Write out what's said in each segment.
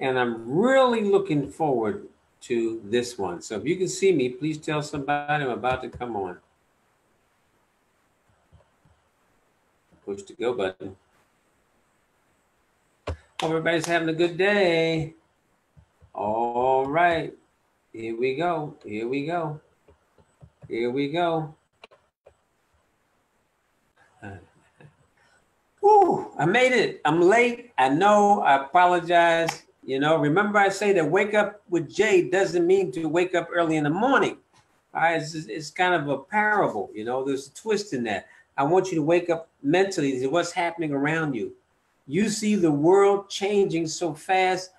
And I'm really looking forward to this one. So if you can see me, please tell somebody I'm about to come on. Push the go button. Hope everybody's having a good day. All right. Here we go. Here we go. Here we go. Woo, I made it. I'm late. I know. I apologize. You know, remember I say that wake up with Jay doesn't mean to wake up early in the morning. All right, it's kind of a parable. You know, there's a twist in that. I want you to wake up mentally to what's happening around you. You see the world changing so fast.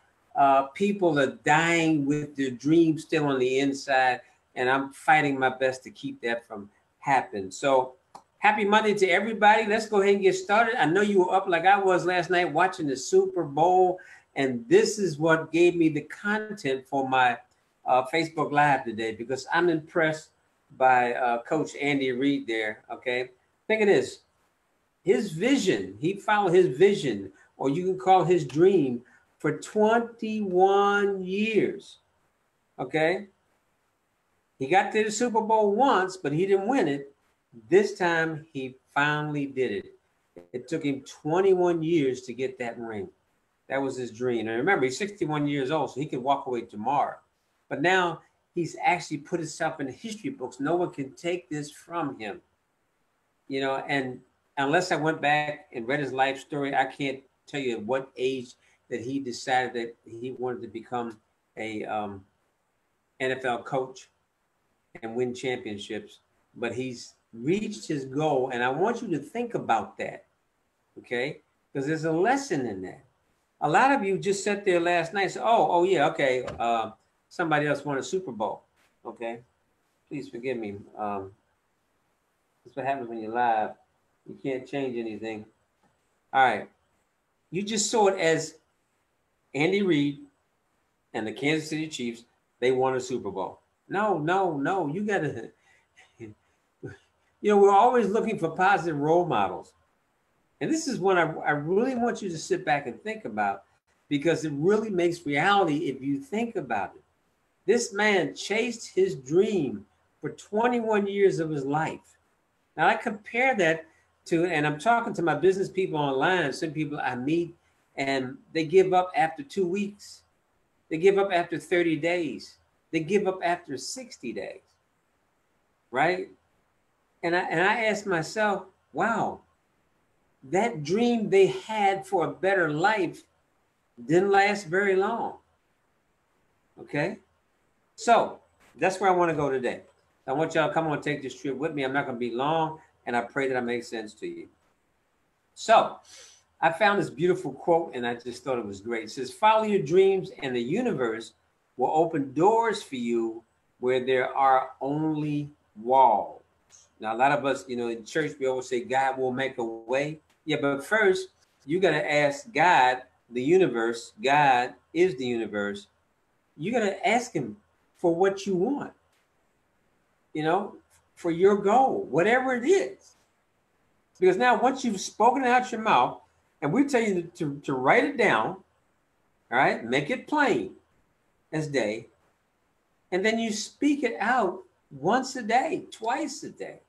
People are dying with their dreams still on the inside, and I'm fighting my best to keep that from happening. So happy Monday to everybody. Let's go ahead and get started. I know you were up like I was last night watching the Super Bowl, and this is what gave me the content for my Facebook Live today, because I'm impressed by Coach Andy Reid there, okay? Think of this. His vision, he followed his vision, or you can call his dream, for 21 years, okay? He got to the Super Bowl once, but he didn't win it. This time, he finally did it. It took him 21 years to get that ring. That was his dream. And remember, he's 61 years old, so he could walk away tomorrow. But now he's actually put himself in the history books. No one can take this from him. You know, and unless I went back and read his life story, I can't tell you at what age that he decided that he wanted to become a NFL coach and win championships. But he's reached his goal, and I want you to think about that, okay? Because there's a lesson in that. A lot of you just sat there last night and said, oh yeah, okay, somebody else won a Super Bowl, okay? Please forgive me. That's what happens when you're live. You can't change anything. All right. You just saw it as Andy Reid and the Kansas City Chiefs, they won a Super Bowl. No. You got to, you know, we're always looking for positive role models. And this is one I really want you to sit back and think about, because it really makes reality if you think about it. This man chased his dream for 21 years of his life. Now I compare that to, and I'm talking to my business people online, some people I meet, and they give up after 2 weeks. They give up after 30 days. They give up after 60 days, right? And I asked myself, wow, that dream they had for a better life didn't last very long, okay? So that's where I want to go today. I want y'all to come on, take this trip with me. I'm not going to be long, and I pray that I make sense to you. So I found this beautiful quote, and I just thought it was great. It says, follow your dreams, and the universe will open doors for you where there are only walls. Now, a lot of us, you know, in church, we always say God will make a way. Yeah, but first, you got to ask God, the universe. God is the universe. You got to ask him for what you want, you know, for your goal, whatever it is. Because now once you've spoken out your mouth, and we tell you to write it down, all right, make it plain as day, and then you speak it out once a day, twice a day,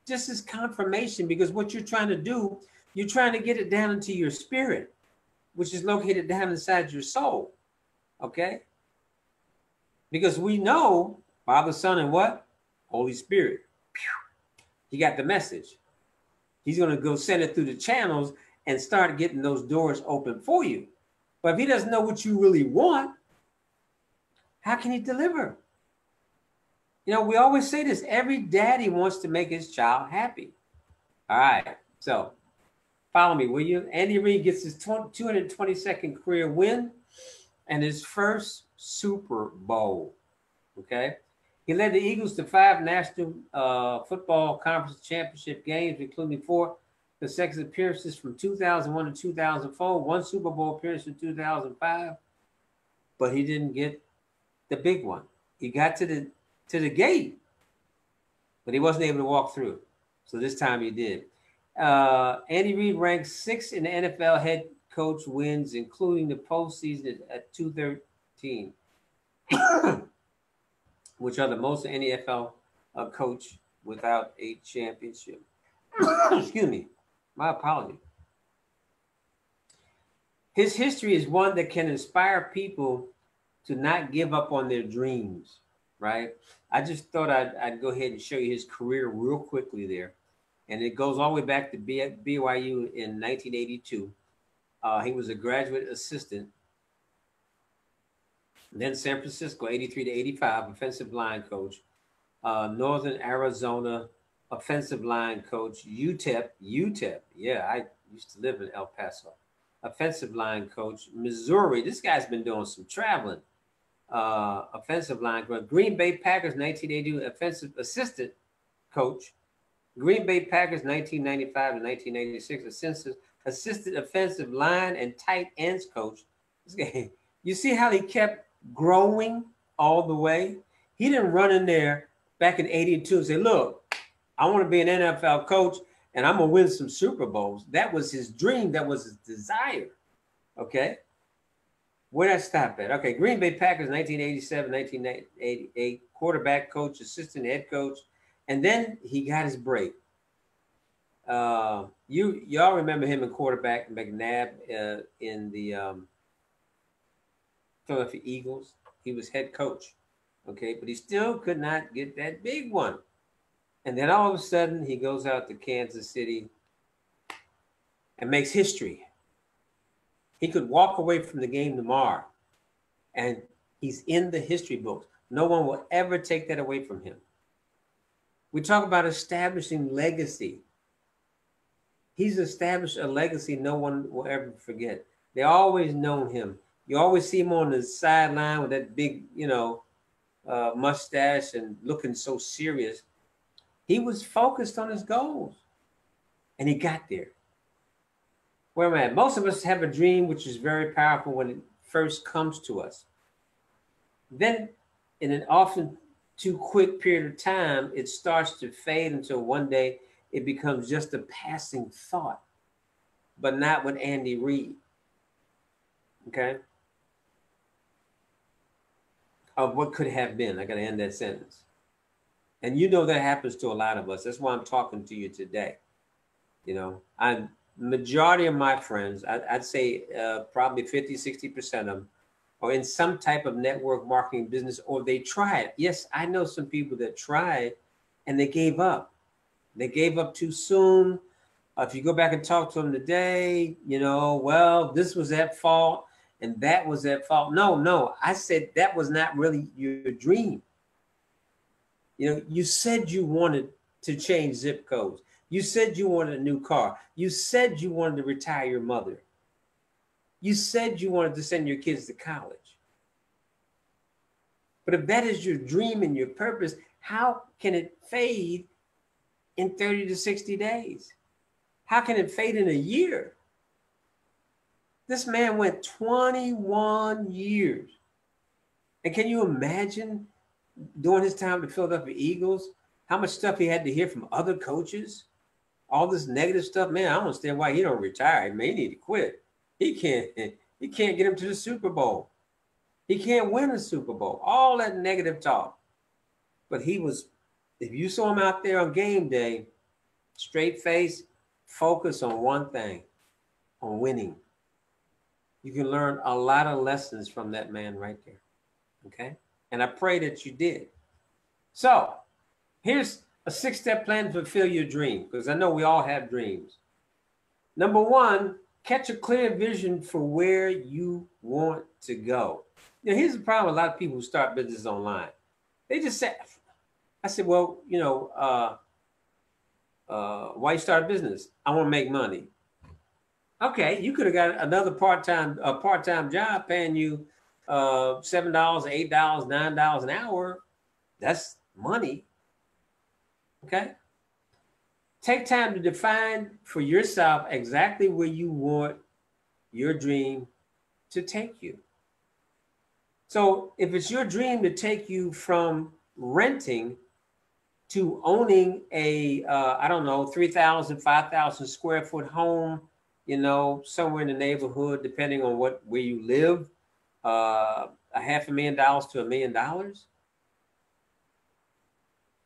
just as confirmation, because what you're trying to do, you're trying to get it down into your spirit, which is located down inside your soul, okay? Because we know Father, Son, and what? Holy Spirit. He got the message. He's going to go send it through the channels and start getting those doors open for you. But if he doesn't know what you really want, how can he deliver? You know, we always say this. Every daddy wants to make his child happy. All right. So follow me, will you? Andy Reid gets his 222nd career win and his first Super Bowl. Okay. He led the Eagles to 5 National Football Conference Championship games, including 4 consecutive appearances from 2001 to 2004, 1 Super Bowl appearance in 2005, but he didn't get the big one. He got to the gate, but he wasn't able to walk through. So this time he did. Andy Reid ranks 6th in the NFL head coach wins, including the postseason at 213, which are the most any NFL coach without a championship. Excuse me. My apology. His history is one that can inspire people to not give up on their dreams, right? I just thought I'd go ahead and show you his career real quickly there. And it goes all the way back to BYU in 1982. He was a graduate assistant. Then San Francisco, 83 to 85, offensive line coach. Northern Arizona, offensive line coach. UTEP. Yeah, I used to live in El Paso. Offensive line coach. Missouri, this guy's been doing some traveling. Offensive line coach. Green Bay Packers, 1982, offensive assistant coach. Green Bay Packers, 1995 to 1996, assistant offensive line and tight ends coach. This guy, you see how he kept growing all the way? He didn't run in there back in 82 and say, look, I want to be an NFL coach and I'm going to win some Super Bowls. That was his dream. That was his desire. Okay. Where did I stop at? Okay. Green Bay Packers, 1987, 1988, quarterback coach, assistant head coach. And then he got his break. Y'all remember him in quarterback McNabb in the Philadelphia Eagles. He was head coach, okay, but he still could not get that big one. And then all of a sudden, he goes out to Kansas City and makes history. He could walk away from the game tomorrow, and he's in the history books. No one will ever take that away from him. We talk about establishing legacy. He's established a legacy no one will ever forget. They always known him. You always see him on the sideline with that big, mustache and looking so serious. He was focused on his goals, and he got there. Where am I at? Most of us have a dream which is very powerful when it first comes to us. Then, in an often too quick period of time, it starts to fade until one day it becomes just a passing thought, but not with Andy Reid. Okay? Of what could have been. I got to end that sentence. And you know that happens to a lot of us. That's why I'm talking to you today. Majority of my friends, I'd say probably 50, 60% of them, or in some type of network marketing business, or they tried. Yes, I know some people that tried and they gave up. They gave up too soon. If you go back and talk to them today, well, this was at fault and that was at fault. No, I said that was not really your dream. You said you wanted to change zip codes. You said you wanted a new car. You said you wanted to retire your mother. You said you wanted to send your kids to college. But if that is your dream and your purpose, how can it fade in 30 to 60 days? How can it fade in a year? This man went 21 years. And can you imagine during his time with the Philadelphia Eagles, how much stuff he had to hear from other coaches? All this negative stuff, man, I don't understand why he don't retire. Man, he need to quit. He can't get him to the Super Bowl. He can't win a Super Bowl. All that negative talk. But he was, if you saw him out there on game day, straight face, focus on one thing, on winning. You can learn a lot of lessons from that man right there. Okay? And I pray that you did. So here's a 6-step plan to fulfill your dream, because I know we all have dreams. Number 1, catch a clear vision for where you want to go. Here's the problem with a lot of people who start business online. They just say, I said, well, why you start a business? I want to make money. Okay, you could have got another part-time job paying you $7, $8, $9 an hour. That's money. Okay. Take time to define for yourself exactly where you want your dream to take you. So if it's your dream to take you from renting to owning a, 3,000, 5,000 square foot home you know, somewhere in the neighborhood, depending on where you live, a $500,000 to $1 million.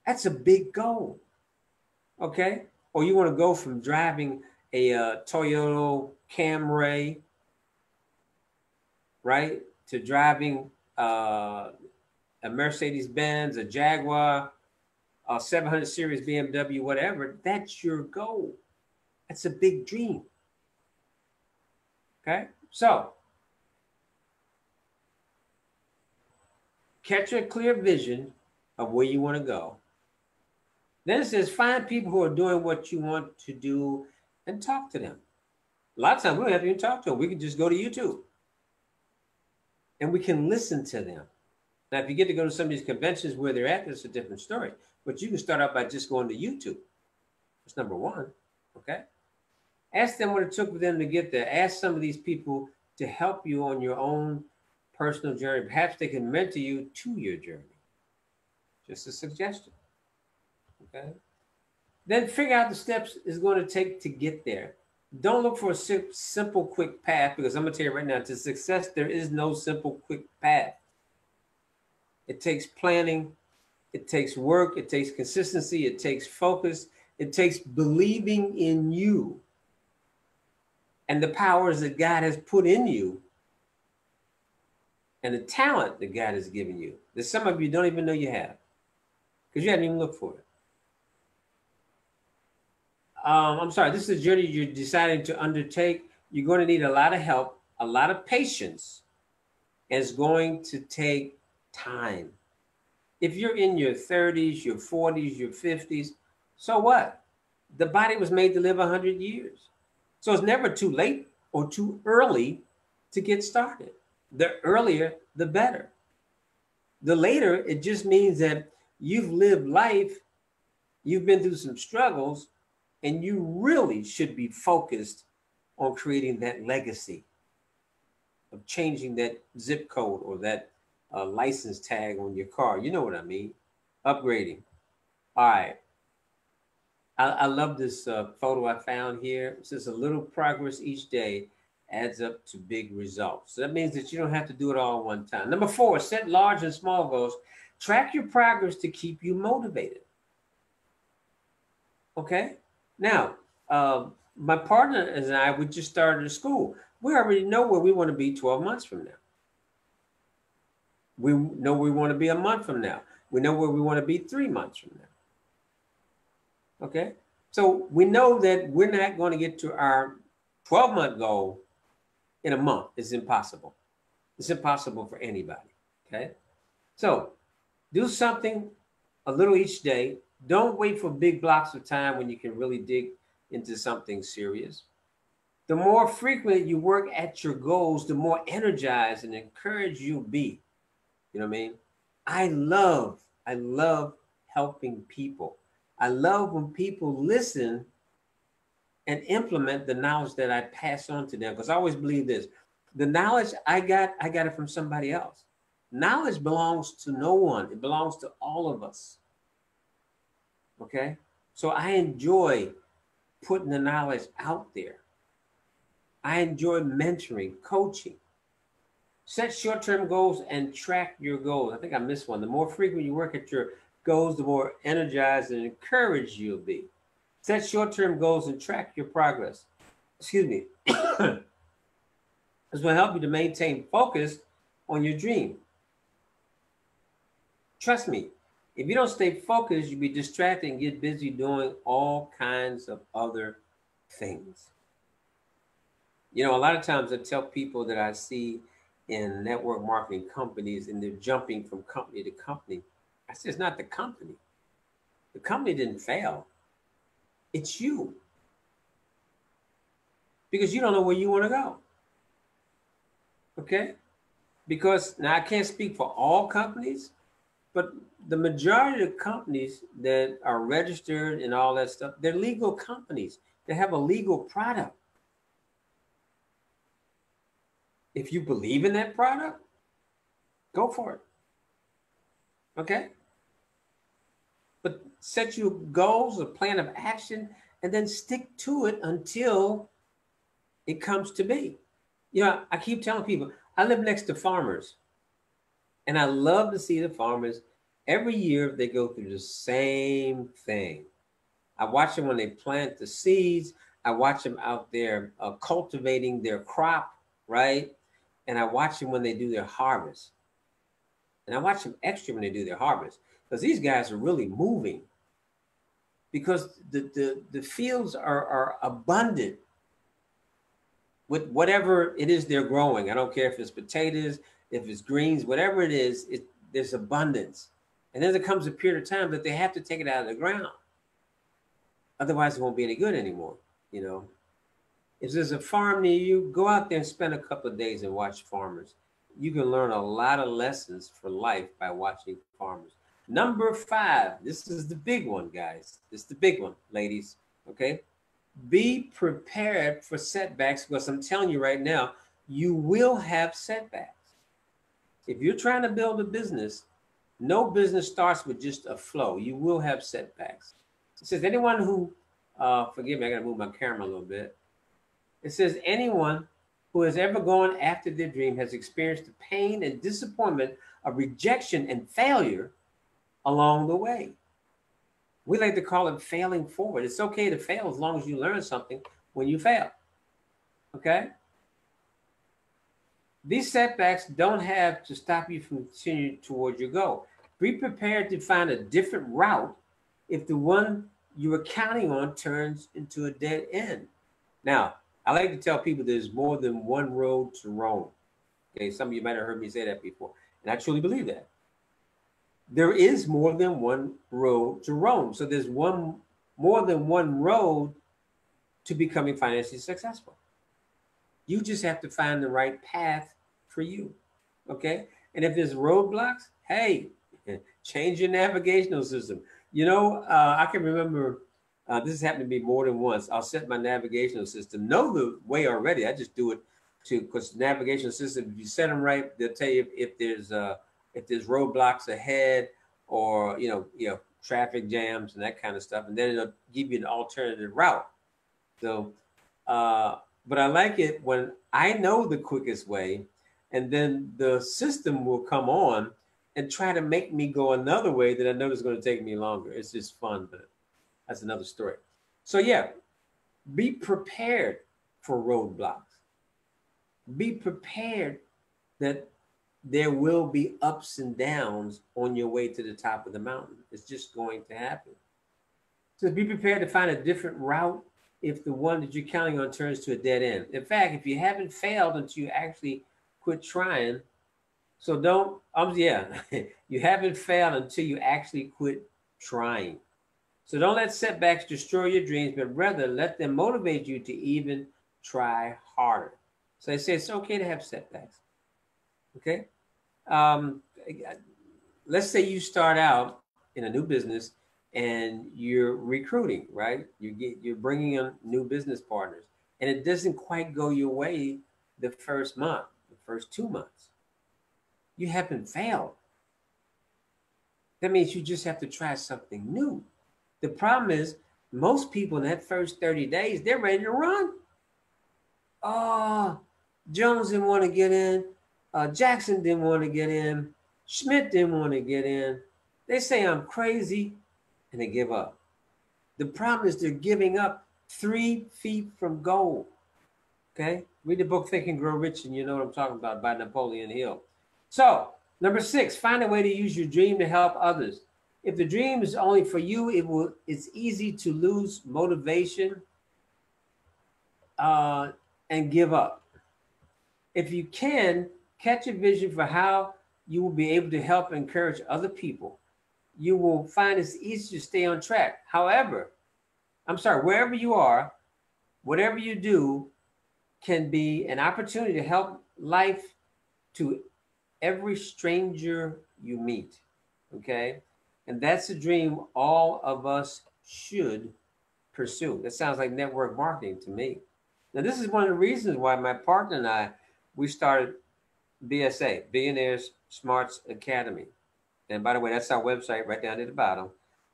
That's a big goal. Okay. Or you want to go from driving a Toyota Camry, right, to driving a Mercedes Benz, a Jaguar, a 700 series BMW, whatever. That's your goal. That's a big dream. Okay. So catch a clear vision of where you want to go. Then it says find people who are doing what you want to do and talk to them. A lot of times we don't have to even talk to them. We can just go to YouTube and we can listen to them. Now, if you get to go to some of these conventions where they're at, that's a different story. But you can start out by just going to YouTube. That's number one. Okay. Ask them what it took for them to get there. Ask some of these people to help you on your own personal journey. Perhaps they can mentor you to your journey. Just a suggestion. Okay. Then figure out the steps it's going to take to get there. Don't look for a simple, quick path, because I'm going to tell you right now, to success, there is no simple, quick path. It takes planning. It takes work. It takes consistency. It takes focus. It takes believing in you and the powers that God has put in you and the talent that God has given you that some of you don't even know you have because you hadn't even looked for it. I'm sorry, this is a journey you're deciding to undertake. You're going to need a lot of help, a lot of patience, and it's going to take time. If you're in your 30s, your 40s, your 50s, so what? The body was made to live 100 years. So it's never too late or too early to get started. The earlier, the better. The later, it just means that you've lived life, you've been through some struggles, and you really should be focused on creating that legacy of changing that zip code or that license tag on your car. You know what I mean? Upgrading. All right. I love this photo I found here. It says a little progress each day adds up to big results. So that means that you don't have to do it all at one time. Number 4, set large and small goals. Track your progress to keep you motivated. Okay. Now, my partner and I, we just started a school. We already know where we want to be 12 months from now. We know where we want to be a month from now. We know where we want to be 3 months from now. Okay. So we know that we're not going to get to our 12-month goal in a month. It's impossible. It's impossible for anybody. Okay. So do something a little each day. Don't wait for big blocks of time when you can really dig into something serious. The more frequent you work at your goals, the more energized and encouraged you'll be. You know what I mean? I love helping people. I love when people listen and implement the knowledge that I pass on to them, because I always believe this. The knowledge I got it from somebody else. Knowledge belongs to no one. It belongs to all of us. Okay? So I enjoy putting the knowledge out there. I enjoy mentoring, coaching. Set short-term goals and track your goals. I think I missed one. The more frequent you work at your goals, the more energized and encouraged you'll be. Set short-term goals and track your progress. Excuse me. This will help you to maintain focus on your dream. Trust me, if you don't stay focused, you'll be distracted and get busy doing all kinds of other things. You know, a lot of times I tell people that I see in network marketing companies and they're jumping from company to company. I said, it's not the company. The company didn't fail. It's you. Because you don't know where you want to go. Okay? Because now I can't speak for all companies, but the majority of companies that are registered and all that stuff, they're legal companies. They have a legal product. If you believe in that product, go for it. Okay? But set your goals, a plan of action, and then stick to it until it comes to me. You know, I keep telling people I live next to farmers, and I love to see the farmers. Every year they go through the same thing. I watch them when they plant the seeds. I watch them out there cultivating their crop, right? And I watch them when they do their harvest. And I watch them extra when they do their harvest because these guys are really moving because the fields are abundant with whatever it is they're growing. I don't care if it's potatoes, if it's greens, whatever it is, there's abundance. And then there comes a period of time that they have to take it out of the ground. Otherwise, it won't be any good anymore, you know. If there's a farm near you, go out there and spend a couple of days and watch farmers. You can learn a lot of lessons for life by watching farmers. Number 5, this is the big one, guys. This is the big one, ladies, okay? Be prepared for setbacks because I'm telling you right now, you will have setbacks. If you're trying to build a business, no business starts with just a flow. You will have setbacks. It says anyone who, forgive me, I gotta move my camera a little bit. It says anyone who has ever gone after their dream has experienced the pain and disappointment of rejection and failure along the way. We like to call it failing forward. It's okay to fail as long as you learn something when you fail, okay? These setbacks don't have to stop you from continuing towards your goal. Be prepared to find a different route if the one you were counting on turns into a dead end. Now, I like to tell people there's more than one road to Rome. Okay, some of you might have heard me say that before, and I truly believe that. There is more than one road to Rome. So there's more than one road to becoming financially successful. You just have to find the right path for you. Okay? And if there's roadblocks, hey, change your navigational system. You know, I can remember this has happened to me more than once. I'll set my navigational system, know the way already. I just do it because the navigational system, if you set them right, they'll tell you if there's roadblocks ahead or you know traffic jams and that kind of stuff, and then it'll give you an alternative route. So, but I like it when I know the quickest way, and then the system will come on and try to make me go another way that I know is going to take me longer. It's just fun, but that's another story. So yeah, be prepared for roadblocks. Be prepared that there will be ups and downs on your way to the top of the mountain. It's just going to happen. So be prepared to find a different route if the one that you're counting on turns to a dead end. In fact, if you haven't failed until you actually quit trying, so don't, you haven't failed until you actually quit trying. So don't let setbacks destroy your dreams, but rather let them motivate you to even try harder. So they say it's okay to have setbacks. Okay. Let's say you start out in a new business and you're recruiting, right? You're bringing in new business partners, and it doesn't quite go your way the first month, the first 2 months. You haven't failed. That means you just have to try something new. The problem is most people in that first 30 days, they're ready to run. Oh, Jones didn't want to get in. Jackson didn't want to get in. Schmidt didn't want to get in. They say I'm crazy and they give up. The problem is they're giving up 3 feet from goal. Okay? Read the book Think and Grow Rich and you know what I'm talking about by Napoleon Hill. So, number 6, find a way to use your dream to help others. If the dream is only for you, it's easy to lose motivation and give up. If you can, catch a vision for how you will be able to help and encourage other people. You will find it's easy to stay on track. However, wherever you are, whatever you do can be an opportunity to help life to every stranger you meet, okay? And that's a dream all of us should pursue. That sounds like network marketing to me. Now, this is one of the reasons why my partner and I, we started BSA, Billionaires Smarts Academy. And by the way, that's our website right down at the bottom,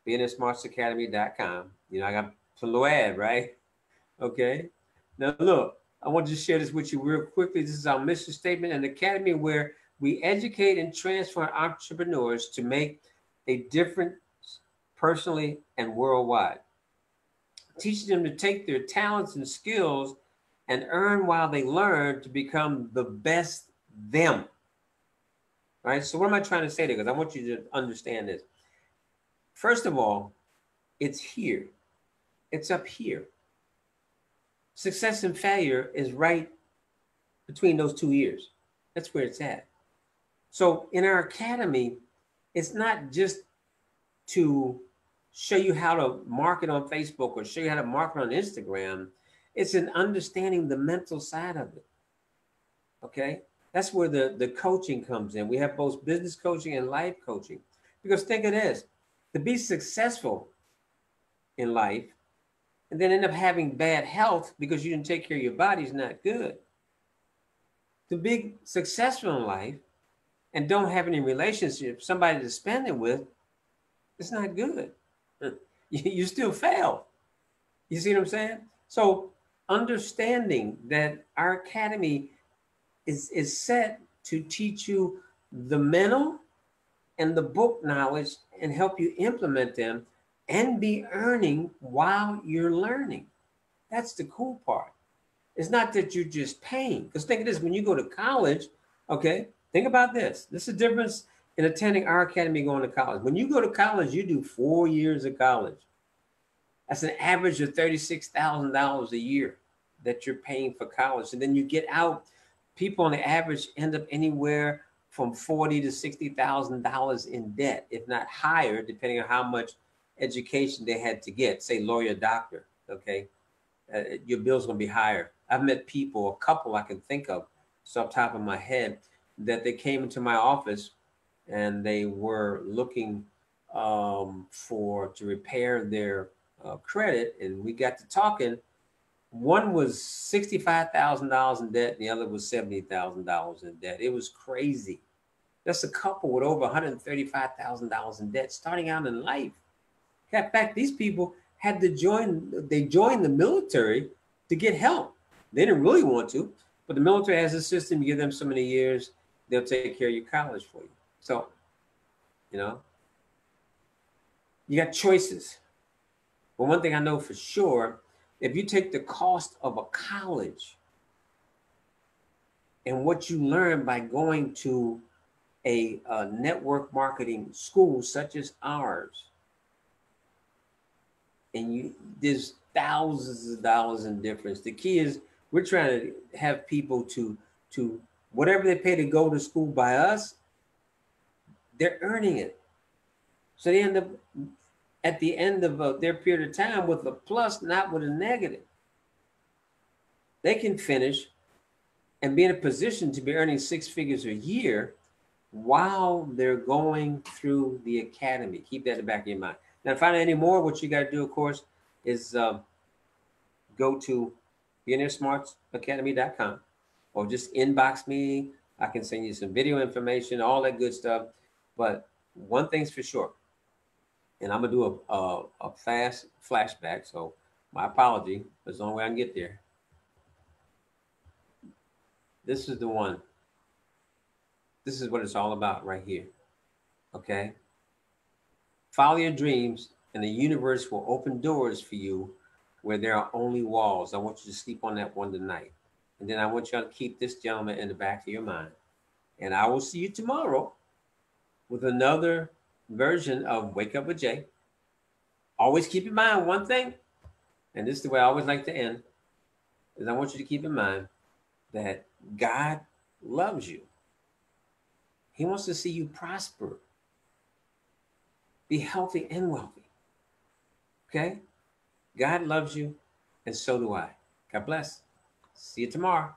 billionairesmartsacademy.com. You know, I got a little ad, right? Okay. Now look, I want to share this with you real quickly. This is our mission statement: an academy where we educate and transform entrepreneurs to make a difference personally and worldwide, teaching them to take their talents and skills and earn while they learn to become the best them. All right. So what am I trying to say there? Because I want you to understand this. First of all, it's here. It's up here. Success and failure is right between those two ears. That's where it's at. So in our academy, it's not just to show you how to market on Facebook or show you how to market on Instagram. It's in understanding the mental side of it. Okay? That's where the coaching comes in. We have both business coaching and life coaching. Because think of this, to be successful in life and then end up having bad health because you didn't take care of your body is not good. To be successful in life and don't have any relationship, somebody to spend it with, it's not good. You still fail. You see what I'm saying? So understanding that our academy is set to teach you the mental and the book knowledge and help you implement them and be earning while you're learning. That's the cool part. It's not that you're just paying. Because think of this, when you go to college, okay, think about this. This is the difference in attending our academy going to college. When you go to college, you do 4 years of college. That's an average of $36,000 a year that you're paying for college. And then you get out, people on the average end up anywhere from $40,000 to $60,000 in debt, if not higher, depending on how much education they had to get, say lawyer, doctor, okay? Your bill's gonna be higher. I've met people, a couple I can think of, so off the top of my head, that they came into my office and they were looking to repair their credit, and we got to talking. One was $65,000 in debt, and the other was $70,000 in debt. It was crazy. That's a couple with over $135,000 in debt starting out in life. In fact, these people had to joined the military to get help. They didn't really want to, but the military has a system. You give them so many years, they'll take care of your college for you. So, you know, you got choices. But one thing I know for sure, if you take the cost of a college and what you learn by going to a network marketing school such as ours, and there's thousands of dollars in difference. The key is we're trying to have people to whatever they pay to go to school by us, they're earning it. So they end up at the end of their period of time with a plus, not with a negative. They can finish and be in a position to be earning 6 figures a year while they're going through the academy. Keep that in the back of your mind. Now, to find out any more, what you got to do, of course, is go to billionairesmartsacademy.com or just inbox me. I can send you some video information, all that good stuff. But one thing's for sure, and I'm going to do a fast flashback, so my apology. There's the only way I can get there. This is the one. This is what it's all about right here, okay? Follow your dreams, and the universe will open doors for you where there are only walls. I want you to sleep on that one tonight. And then I want you to keep this gentleman in the back of your mind. And I will see you tomorrow with another version of Wake Up with Jay. Always keep in mind one thing, and this is the way I always like to end, is I want you to keep in mind that God loves you. He wants to see you prosper, be healthy and wealthy. Okay? God loves you, and so do I. God bless. See you tomorrow.